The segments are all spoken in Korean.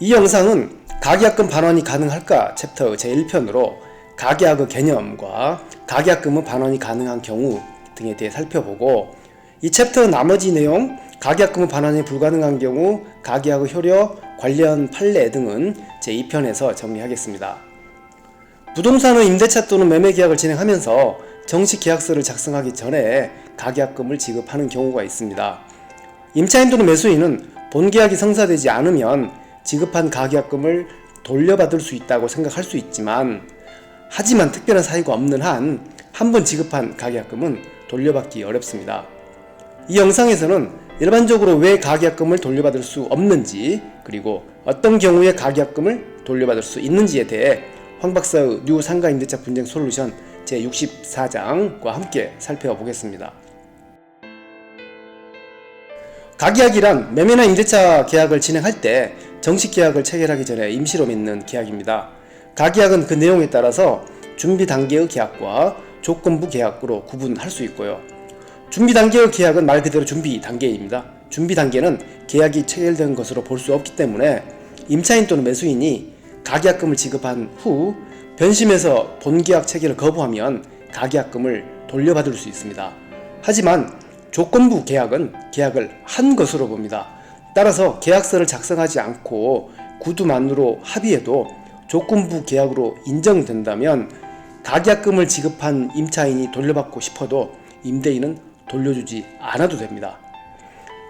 이 영상은 가계약금 반환이 가능할까 챕터 제1편으로 가계약의 개념과 가계약금의 반환이 가능한 경우 등에 대해 살펴보고, 이 챕터 나머지 내용, 가계약금의 반환이 불가능한 경우 가계약의 효력, 관련 판례 등은 제2편에서 정리하겠습니다. 부동산의 임대차 또는 매매계약을 진행하면서 정식 계약서를 작성하기 전에 가계약금을 지급하는 경우가 있습니다. 임차인 또는 매수인은 본계약이 성사되지 않으면 지급한 가계약금을 돌려받을 수 있다고 생각할 수 있지만, 하지만 특별한 사유가 없는 한 한 번 지급한 가계약금은 돌려받기 어렵습니다. 이 영상에서는 일반적으로 왜 가계약금을 돌려받을 수 없는지, 그리고 어떤 경우에 가계약금을 돌려받을 수 있는지에 대해 황 박사의 뉴 상가 임대차 분쟁 솔루션 제64장과 함께 살펴보겠습니다. 가계약이란 매매나 임대차 계약을 진행할 때 정식 계약을 체결하기 전에 임시로 맺는 계약입니다. 가계약은 그 내용에 따라서 준비 단계의 계약과 조건부 계약으로 구분할 수 있고요. 준비 단계의 계약은 말 그대로 준비 단계입니다. 준비 단계는 계약이 체결된 것으로 볼 수 없기 때문에 임차인 또는 매수인이 가계약금을 지급한 후 변심해서 본계약 체결을 거부하면 가계약금을 돌려받을 수 있습니다. 하지만 조건부 계약은 계약을 한 것으로 봅니다. 따라서 계약서를 작성하지 않고 구두만으로 합의해도 조건부 계약으로 인정된다면 가계약금을 지급한 임차인이 돌려받고 싶어도 임대인은 돌려주지 않아도 됩니다.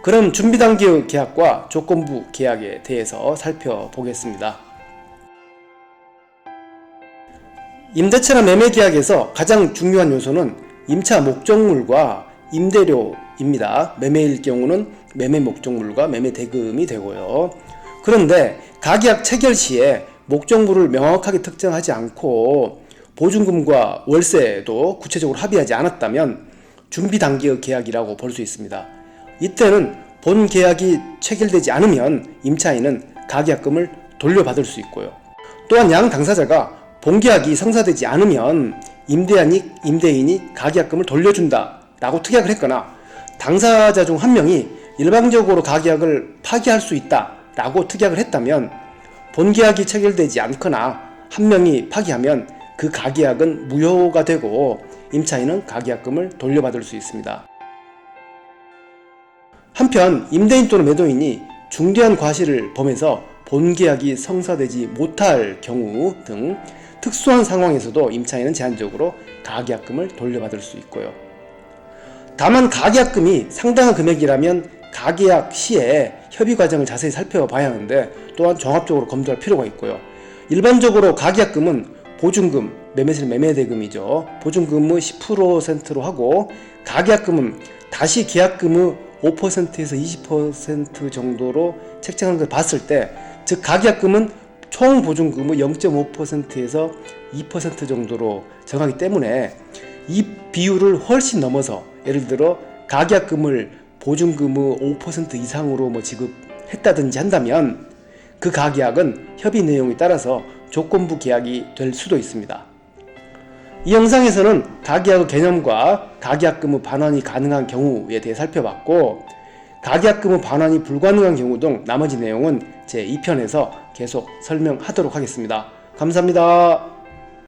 그럼 준비 단계의 계약과 조건부 계약에 대해서 살펴보겠습니다. 임대차나 매매 계약에서 가장 중요한 요소는 임차 목적물과 임대료입니다. 매매일 경우는 매매 목적물과 매매 대금이 되고요. 그런데 가계약 체결 시에 목적물을 명확하게 특정하지 않고 보증금과 월세도 구체적으로 합의하지 않았다면 준비 단계의 계약이라고 볼 수 있습니다. 이때는 본 계약이 체결되지 않으면 임차인은 가계약금을 돌려받을 수 있고요. 또한 양 당사자가 본 계약이 성사되지 않으면 임대인이 가계약금을 돌려준다 라고 특약을 했거나, 당사자 중 한 명이 일방적으로 가계약을 파기할 수 있다 라고 특약을 했다면 본 계약이 체결되지 않거나 한 명이 파기하면 그 가계약은 무효가 되고 임차인은 가계약금을 돌려받을 수 있습니다. 한편 임대인 또는 매도인이 중대한 과실을 범해서 본 계약이 성사되지 못할 경우 등 특수한 상황에서도 임차인은 제한적으로 가계약금을 돌려받을 수 있고요. 다만 가계약금이 상당한 금액이라면 가계약 시에 협의 과정을 자세히 살펴봐야 하는데, 또한 종합적으로 검토할 필요가 있고요. 일반적으로 가계약금은 보증금, 매매세 매매대금이죠. 보증금의 10%로 하고, 가계약금은 다시 계약금의 5%에서 20% 정도로 책정한 걸 봤을 때, 즉 가계약금은 총 보증금의 0.5%에서 2% 정도로 정하기 때문에 이 비율을 훨씬 넘어서, 예를 들어 가계약금을 보증금의 5% 이상으로 지급했다든지 한다면 그 가계약은 협의 내용에 따라서 조건부 계약이 될 수도 있습니다. 이 영상에서는 가계약의 개념과 가계약금의 반환이 가능한 경우에 대해 살펴봤고, 가계약금의 반환이 불가능한 경우 등 나머지 내용은 제2편에서 계속 설명하도록 하겠습니다. 감사합니다.